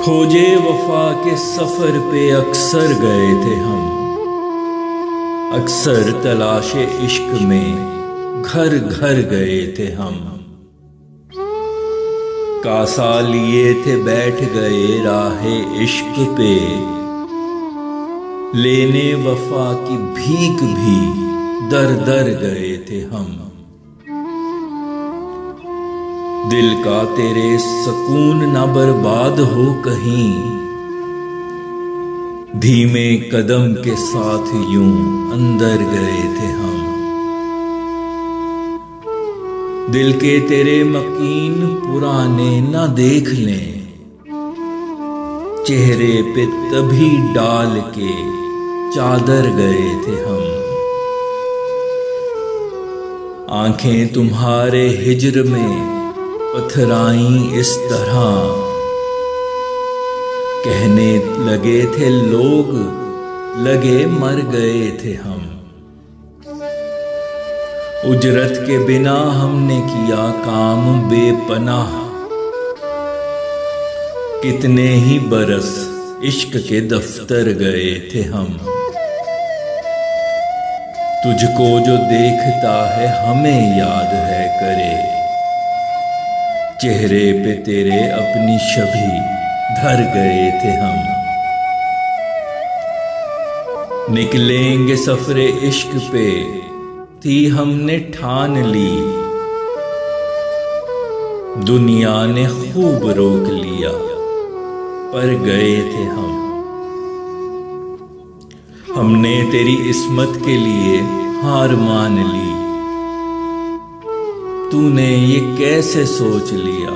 खोजे वफा के सफर पे अक्सर गए थे हम, अक्सर तलाशे इश्क में घर घर गए थे हम। कासा लिए थे बैठ गए राहे इश्क पे, लेने वफा की भीख भी दर दर गए थे हम। दिल का तेरे सुकून न बर्बाद हो कहीं, धीमे कदम के साथ यूं अंदर गए थे हम। दिल के तेरे मकीन पुराने न देख लें, चेहरे पे तभी डाल के चादर गए थे हम। आंखें तुम्हारे हिज्र में पथराई इस तरह, कहने लगे थे लोग लगे मर गए थे हम। उजरत के बिना हमने किया काम बेपनाह, कितने ही बरस इश्क के दफ्तर गए थे हम। तुझको जो देखता है हमें याद है करे, चेहरे पे तेरे अपनी छवि धर गए थे हम। निकलेंगे सफरे इश्क पे थी हमने ठान ली, दुनिया ने खूब रोक लिया पर गए थे हम। हमने तेरी इस्मत के लिए हार मान ली, तूने ये कैसे सोच लिया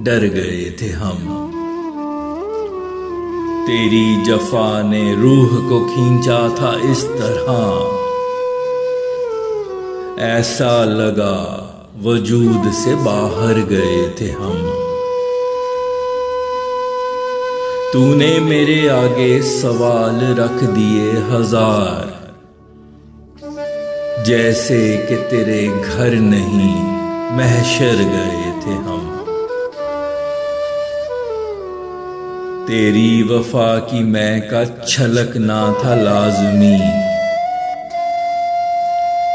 डर गए थे हम। तेरी जफा ने रूह को खींचा था इस तरह, ऐसा लगा वजूद से बाहर गए थे हम। तूने मेरे आगे सवाल रख दिए हजार, जैसे कि तेरे घर नहीं महशर गए थे हम। तेरी वफा की महका छलकना था लाजमी,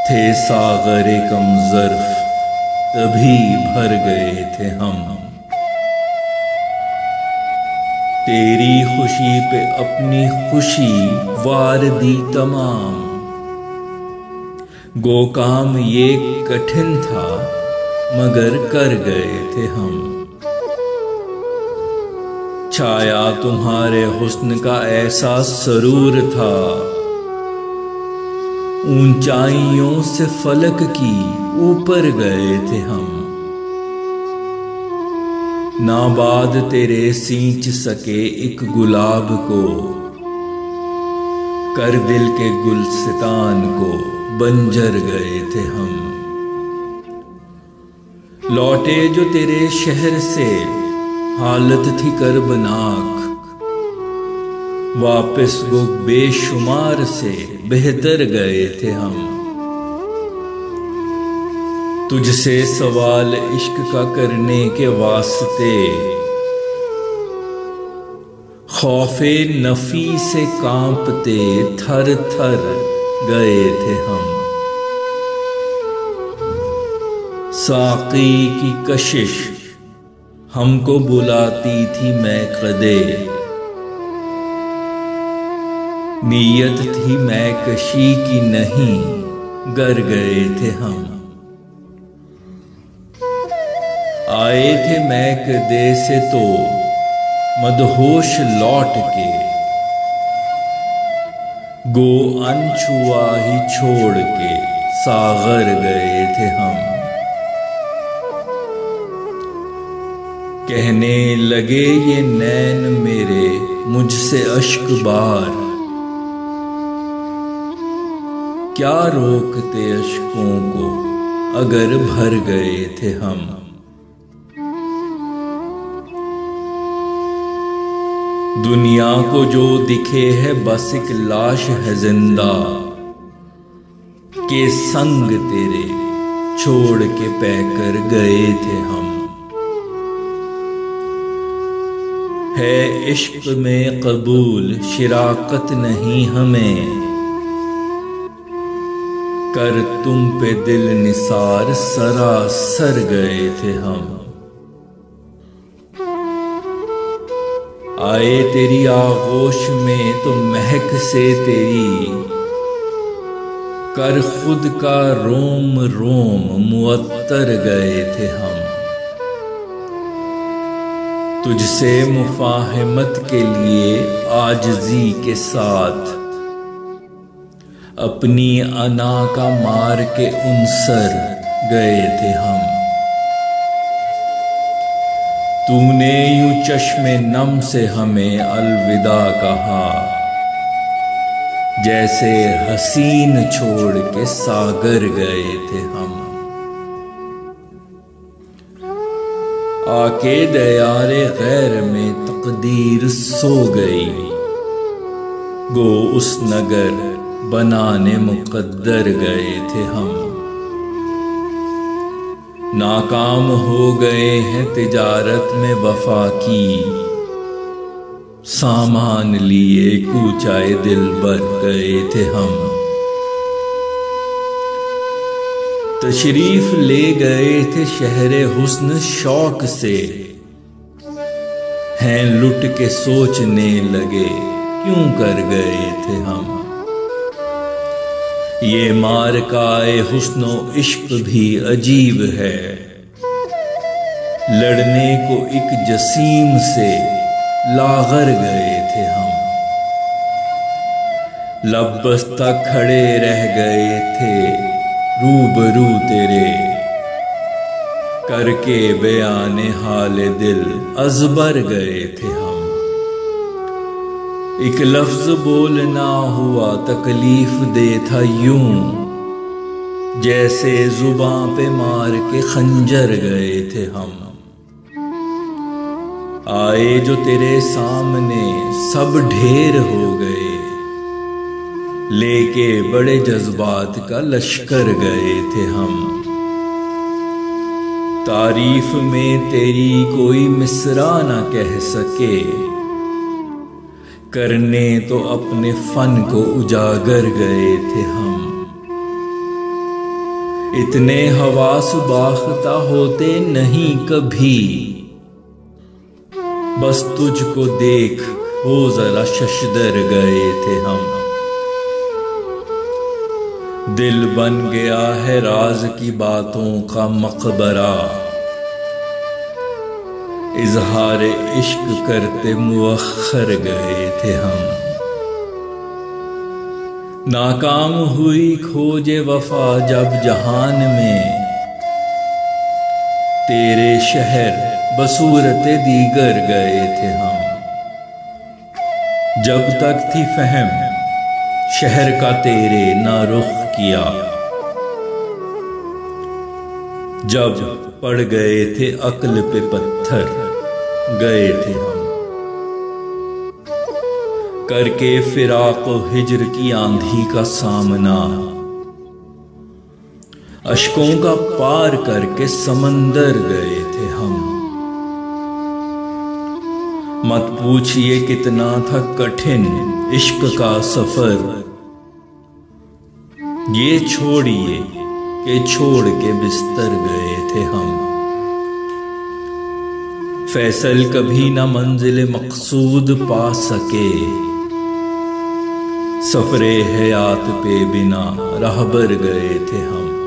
थे सागरे कम ज़र्फ़ तभी भर गए थे हम। तेरी खुशी पे अपनी खुशी वार दी तमाम, गो काम ये कठिन था मगर कर गए थे हम। छाया तुम्हारे हुस्न का ऐसा सरूर था, ऊंचाइयों से फलक की ऊपर गए थे हम। नाबाद तेरे सींच सके एक गुलाब को, कर दिल के गुलसितान को बंजर गए थे हम। लौटे जो तेरे शहर से हालत थी कर्बनाक, वापस वो बेशुमार से बेहतर गए थे हम। तुझसे सवाल इश्क का करने के वास्ते, खौफे नफी से कांपते थर थर गए थे हम। साकी की कशिश हमको बुलाती थी मैं कदे, नीयत थी मैं कशी की नहीं गर गए थे हम। आए थे मैं कदे से तो मदहोश लौट के, गो अनछुआ ही छोड़ के सागर गए थे हम। कहने लगे ये नैन मेरे मुझसे अश्क बार, क्या रोकते अश्कों को अगर भर गए थे हम। दुनिया को जो दिखे है बस एक लाश है जिंदा, के संग तेरे छोड़ के पैकर गए थे हम। है इश्क में कबूल शिराकत नहीं हमें, कर तुम पे दिल निसार सरासर गए थे हम। आए तेरी आगोश में तो महक से तेरी, कर खुद का रोम रोम मुअत्तर गए थे हम। तुझसे मुफाहमत के लिए आजिज़ी के साथ, अपनी अना का मार के उनसर गए थे हम। तूने यूं चश्मे नम से हमें अलविदा कहा, जैसे हसीन छोड़ के सागर गए थे हम। आके दयारे गैर में तकदीर सो गई, गो उस नगर बनाने मुकद्दर गए थे हम। नाकाम हो गए हैं तिजारत में वफा की, सामान लिए कूचाए दिल बर गए थे हम। तशरीफ ले गए थे शहरे हुस्न शौक से, हैं लुट के सोचने लगे क्यों कर गए थे हम। ये मारकाए हुस्नो इश्क भी अजीब है, लड़ने को एक जसीम से लागर गए थे हम। लब बस्ता खड़े रह गए थे रूबरू तेरे, करके बयाने हाल दिल अजबर गए थे हम। एक लफ्ज बोलना हुआ तकलीफ दे था यूं, जैसे जुबां पे मार के खंजर गए थे हम। आए जो तेरे सामने सब ढेर हो गए, लेके बड़े जज्बात का लश्कर गए थे हम। तारीफ में तेरी कोई मिसरा ना कह सके, करने तो अपने फन को उजागर गए थे हम। इतने हवास बाख्ता होते नहीं कभी, बस तुझको देख हो जरा शशदर गए थे हम। दिल बन गया है राज की बातों का मकबरा, इजहार इश्क करते मुअख्खर गए थे हम। नाकाम हुई खोजे वफा जब जहान में, तेरे शहर बसूरते दीगर गए थे हम। जब तक थी फहम शहर का तेरे ना रुख किया, जब पड़ गए थे अक्ल पे पत्थर गए थे हम। करके फिराक हिज्र की आंधी का सामना, अश्कों का पार करके समंदर गए थे हम। मत पूछिए कितना था कठिन इश्क का सफर, ये छोड़िए कि छोड़ के बिस्तर गए थे हम। फैसल कभी न मंजिल मकसूद पा सके, सफरे हयात पे बिना राहबर गए थे हम।